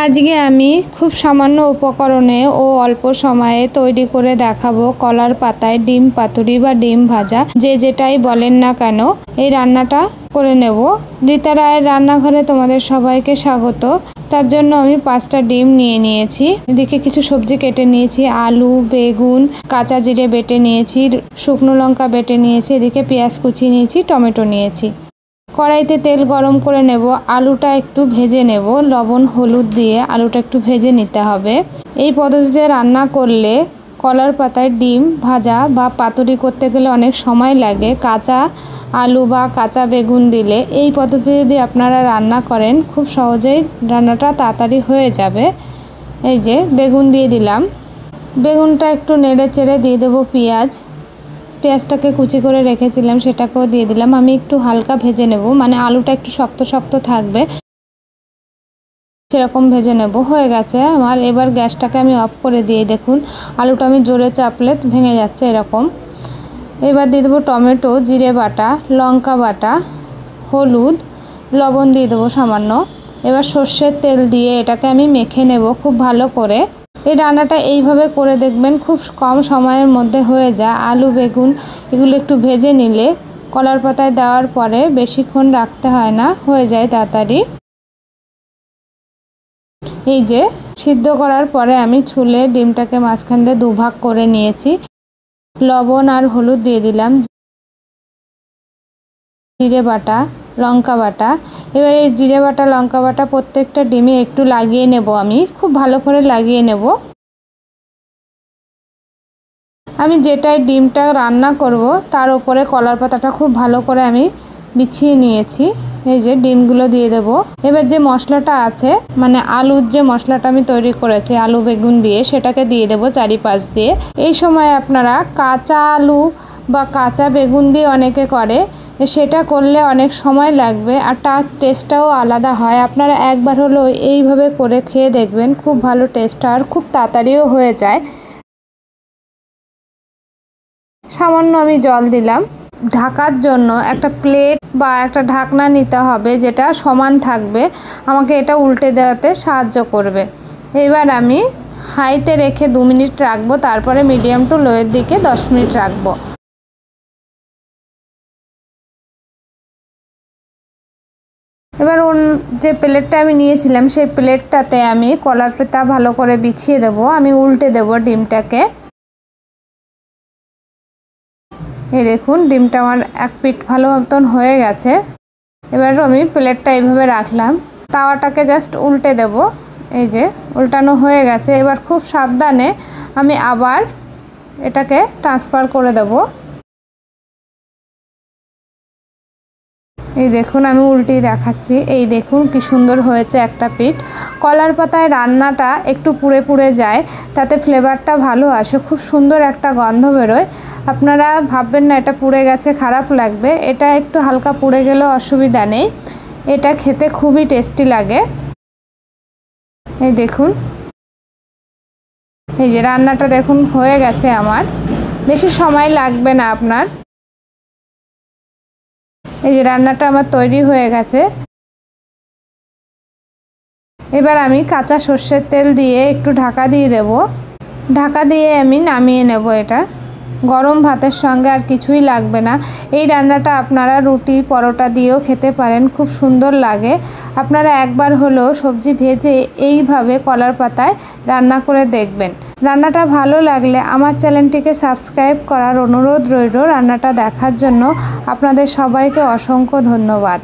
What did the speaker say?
আজকে আমি খুব সামান্য উপকরণে ও অল্প সময়ে তৈরি করে দেখাবো কলার পাতায় ডিম পাতুরি বা ডিম ভাজা, যে যেটাই বলেন না কেন। এই রান্নাটা করে নেব। রীতা রায়ের রান্নাঘরে তোমাদের সবাইকে স্বাগত। তার জন্য আমি 5টা ডিম নিয়ে নিয়েছি। এদিকে কিছু সবজি কেটে নিয়েছি, আলু, বেগুন, কাঁচা জিরে বেটে নিয়েছি, শুকনো লঙ্কা বেটে নিয়েছি, এদিকে পেঁয়াজ কুচিয়ে নিয়েছি, টমেটো নিয়েছি। কড়াইতে তেল গরম করে নেব। আলুটা একটু ভেজে নেব, লবণ হলুদ দিয়ে আলুটা একটু ভেজে নিতে হবে। এই পদ্ধতিতে রান্না করলে কলার পাতায় ডিম ভাজা বা পাতুরি করতে গেলে অনেক সময় লাগে। কাঁচা আলু বা কাঁচা বেগুন দিলে এই পদ্ধতি যদি আপনারা রান্না করেন খুব সহজেই রান্নাটা তাড়াতাড়ি হয়ে যাবে। এই যে বেগুন দিয়ে দিলাম, বেগুনটা একটু নেড়ে চেড়ে দিয়ে দেবো পেঁয়াজ। পেঁয়াজটাকে কুচি করে রেখেছিলাম সেটাকেও দিয়ে দিলাম। আমি একটু হালকা ভেজে নেব, মানে আলুটা একটু শক্ত শক্ত থাকবে সেরকম ভেজে নেব। হয়ে গেছে আমার। এবার গ্যাসটাকে আমি অফ করে দিয়ে, দেখুন আলুটা আমি জোরে চাপলে ভেঙে যাচ্ছে এরকম। এবার দিয়ে দেবো টমেটো, জিরে বাটা, লঙ্কা বাটা, হলুদ, লবণ দিয়ে দেবো সামান্য। এবার সর্ষের তেল দিয়ে এটাকে আমি মেখে নেব খুব ভালো করে। এই রান্নাটা এইভাবে করে দেখবেন, খুব কম সময়ের মধ্যে হয়ে যায়। আলু বেগুন এগুলো একটু ভেজে নিলে কলার পাতায় দেওয়ার পরে বেশিক্ষণ রাখতে হয় না, হয়ে যায় তাড়াতাড়ি। এই যে সিদ্ধ করার পরে আমি ছুলে ডিমটাকে মাঝখান দিয়ে দুভাগ করে নিয়েছি। লবণ আর হলুদ দিয়ে দিলাম, জিরে বাটা, লঙ্কা বাটা। এবার এই জিরে বাটা লঙ্কা বাটা প্রত্যেকটা ডিমে একটু লাগিয়ে নেব, আমি খুব ভালো করে লাগিয়ে নেব। আমি যেটাই ডিমটা রান্না করব তার উপরে কলার পাতাটা খুব ভালো করে আমি বিছিয়ে নিয়েছি। এই যে ডিমগুলো দিয়ে দেব। এবার যে মশলাটা আছে, মানে আলুর যে মশলাটা আমি তৈরি করেছি আলু বেগুন দিয়ে, সেটাকে দিয়ে দেব চারিপাশ দিয়ে। এই সময় আপনারা কাঁচা আলু বা কাঁচা বেগুন দিয়ে অনেকে করে, সেটা করলে অনেক সময় লাগবে আর তার টেস্টটাও আলাদা হয়। আপনারা একবার হলো এইভাবে করে খেয়ে দেখবেন, খুব ভালো টেস্ট আর খুব তাড়াতাড়িও হয়ে যায়। সামান্য আমি জল দিলাম। ঢাকার জন্য একটা প্লেট বা একটা ঢাকনা নিতে হবে যেটা সমান থাকবে, আমাকে এটা উল্টে দেওয়াতে সাহায্য করবে। এবার আমি হাইতে রেখে 2 মিনিট রাখবো, তারপরে মিডিয়াম টু লোয়ের দিকে 10 মিনিট রাখবো। এবার যে প্লেটটা আমি নিয়েছিলাম সেই প্লেটটাতে আমি কলার পাতা ভালো করে বিছিয়ে দেবো। আমি উল্টে দেবো ডিমটাকে। এই দেখুন ডিমটা আমার এক পিঠ ভালো মতন হয়ে গেছে। এবার আমি প্লেটটা এইভাবে রাখলাম, তাওয়াটাকে জাস্ট উল্টে দেব। এই যে উল্টানো হয়ে গেছে। এবার খুব সাবধানে আমি আবার এটাকে ট্রান্সফার করে দেব। এই দেখুন আমি উল্টিয়ে দেখাচ্ছি। এই দেখুন কি সুন্দর হয়েছে একটা পিঠ। কলার পাতায় রান্নাটা একটু পুড়ে পুড়ে যায়, তাতে ফ্লেভারটা ভালো আসে, খুব সুন্দর একটা গন্ধ বেরোয়। আপনারা ভাববেন না এটা পুড়ে গেছে খারাপ লাগবে, এটা একটু হালকা পুড়ে গেলেও অসুবিধা নেই, এটা খেতে খুবই টেস্টি লাগে। এই দেখুন, এই যে রান্নাটা দেখুন হয়ে গেছে আমার, বেশি সময় লাগবে না আপনার। এই যে রান্নাটা আমার তৈরি হয়ে গেছে। এবার আমি কাঁচা সর্ষের তেল দিয়ে একটু ঢাকা দিয়ে দেব। ঢাকা দিয়ে আমি নামিয়ে নেব। এটা গরম ভাতের সঙ্গে আর কিছুই লাগবে না। এই রান্নাটা আপনারা রুটি পরোটা দিয়েও খেতে পারেন, খুব সুন্দর লাগে। আপনারা একবার হলেও সবজি ভেজে এইভাবে কলার পাতায় রান্না করে দেখবেন। রান্নাটা ভালো লাগলে আমার চ্যানেলটিকে সাবস্ক্রাইব করার অনুরোধ রইল। রান্নাটা দেখার জন্য আপনাদের সবাইকে অসংখ্য ধন্যবাদ।